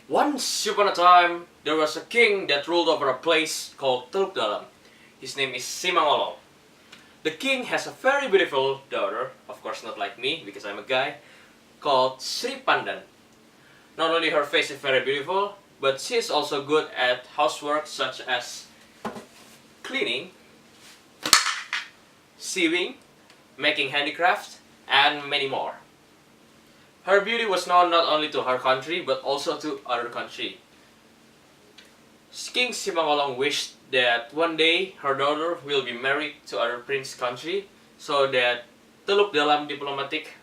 Once upon a time, there was a king that ruled over a place called Teluk Dalam. His name is Simangolong. The king has a very beautiful daughter, of course not like me because I'm a guy, called Sri Pandan. Not only her face is very beautiful, but she is also good at housework such as cleaning, sewing, making handicrafts, and many more. Her beauty was known not only to her country but also to other countries. King Simangolong wished that one day her daughter will be married to other prince country so that Teluk Dalam diplomatic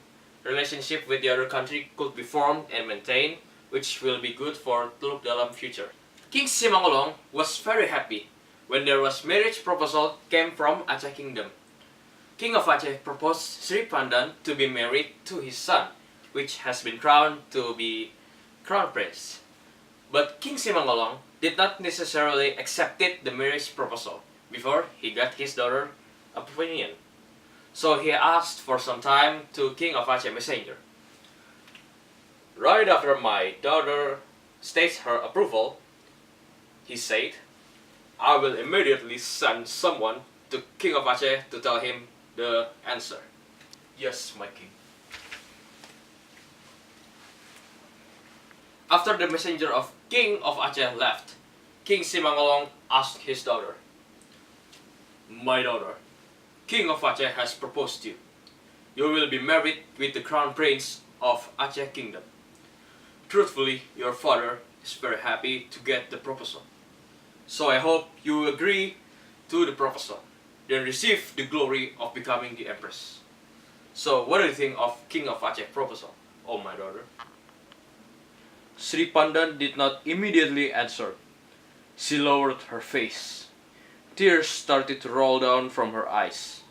relationship with the other country could be formed and maintained, which will be good for Teluk Dalam future. King Simangolong was very happy when there was marriage proposal came from Aceh Kingdom. King of Aceh proposed Sri Pandan to be married to his son, which has been crowned to be crown prince. But King Simangolong did not necessarily accept the marriage proposal before he got his daughter's opinion. So he asked for some time to King of Aceh messenger. Right after my daughter states her approval, he said, I will immediately send someone to King of Aceh to tell him the answer. Yes, my king. After the messenger of King of Aceh left, King Simangolong asked his daughter, My daughter, King of Aceh has proposed to you. You will be married with the crown prince of Aceh Kingdom. Truthfully, your father is very happy to get the proposal. So I hope you agree to the proposal, then receive the glory of becoming the empress. So what do you think of King of Aceh proposal, oh my daughter? Sri Pandan did not immediately answer. She lowered her face. Tears started to roll down from her eyes.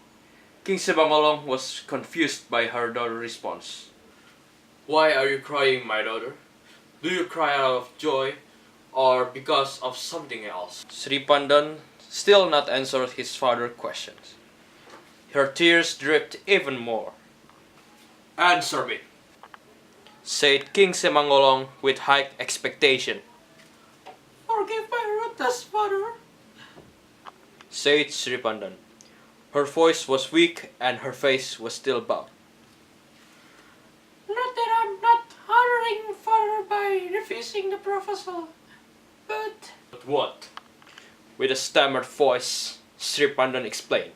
King Simangolong was confused by her daughter's response. Why are you crying, my daughter? Do you cry out of joy or because of something else? Sri Pandan still not answered his father's questions. Her tears dripped even more. Answer me, said King Simangolong with high expectation. Forgive my rudeness, father, said Sri Pandan. Her voice was weak and her face was still bowed. Not that I'm not honoring father by refusing the proposal, but... But what? With a stammered voice, Sri Pandan explained.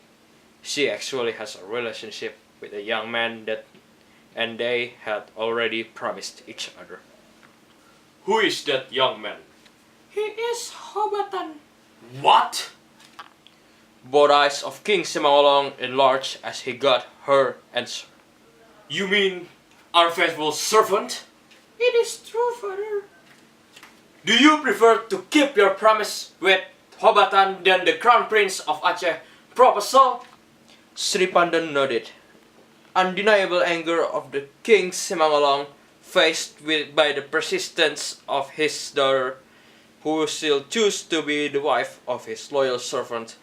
She actually has a relationship with a young man and they had already promised each other. Who is that young man? He is Hobatan. What? Both eyes of King Simangolong enlarged as he got her answer. You mean our faithful servant? It is true, father. Do you prefer to keep your promise with Hobatan than the crown prince of Aceh proposal? Sri Pandan nodded. Undeniable anger of the King Simangolong faced by the persistence of his daughter, who still chose to be the wife of his loyal servant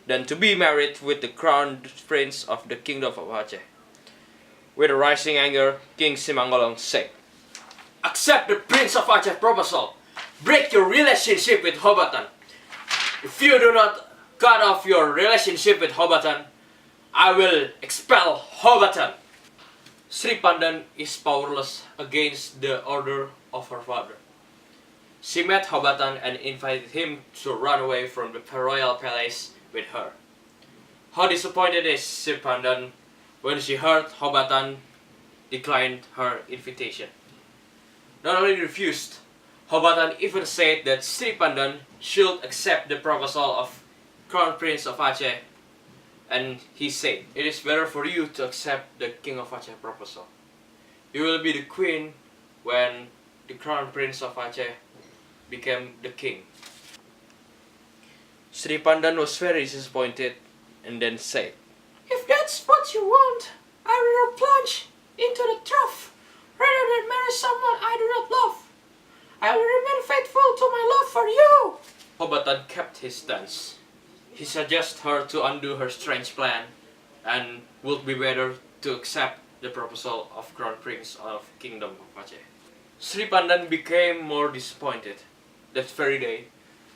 than to be married with the crowned prince of the kingdom of Aceh. With a rising anger, King Simangolong said, Accept the Prince of Aceh proposal. Break your relationship with Hobatan. If you do not cut off your relationship with Hobatan, I will expel Hobatan. Sri Pandan is powerless against the order of her father. She met Hobatan and invited him to run away from the royal palace with her. How disappointed is Sri Pandan when she heard Hobatan declined her invitation. Not only refused, Hobatan even said that Sri Pandan should accept the proposal of Crown Prince of Aceh, and he said, It is better for you to accept the King of Aceh proposal. You will be the queen when the Crown Prince of Aceh became the king. Sri Pandan was very disappointed and then said, If that's what you want, I will plunge into the trough rather than marry someone I do not love. I will remain faithful to my love for you. Hobatan kept his stance. He suggested her to undo her strange plan and would be better to accept the proposal of Crown Prince of Kingdom of Aceh. Sri Pandan became more disappointed. That very day,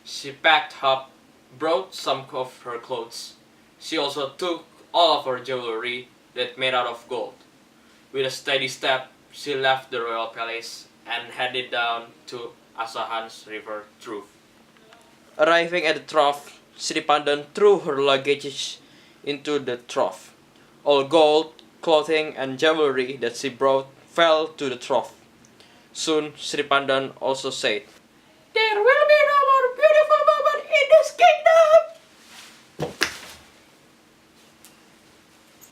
she packed up, brought some of her clothes. She also took all of her jewelry that made out of gold. With a steady step, she left the royal palace and headed down to Asahan's river trough. Arriving at the trough, Sri Pandan threw her luggage into the trough. All gold, clothing, and jewelry that she brought fell to the trough. Soon, Sri Pandan also said, "There will be no more beautiful woman in this kingdom!"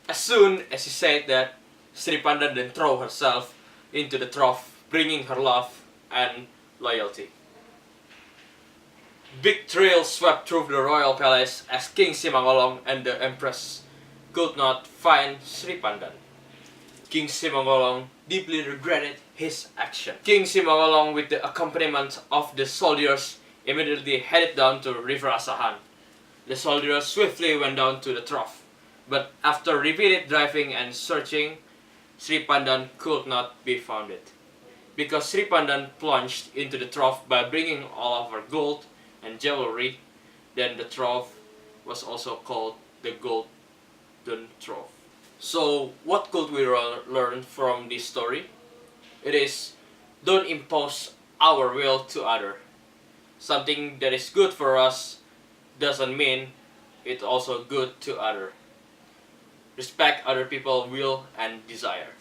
As soon as she said that, Sri Pandan then threw herself into the trough, bringing her love and loyalty. Big thrill swept through the royal palace as King Simangolong and the Empress could not find Sri Pandan. King Simangolong deeply regretted his action. King Simangolong, with the accompaniment of the soldiers, immediately headed down to River Asahan. The soldiers swiftly went down to the trough, but after repeated driving and searching, Sri Pandan could not be found. Because Sri Pandan plunged into the trough by bringing all of her gold and jewelry, then the trough was also called the Golden Trough. So what could we learn from this story? It is, don't impose our will to others. Something that is good for us doesn't mean it's also good to others. Respect other people's will and desire.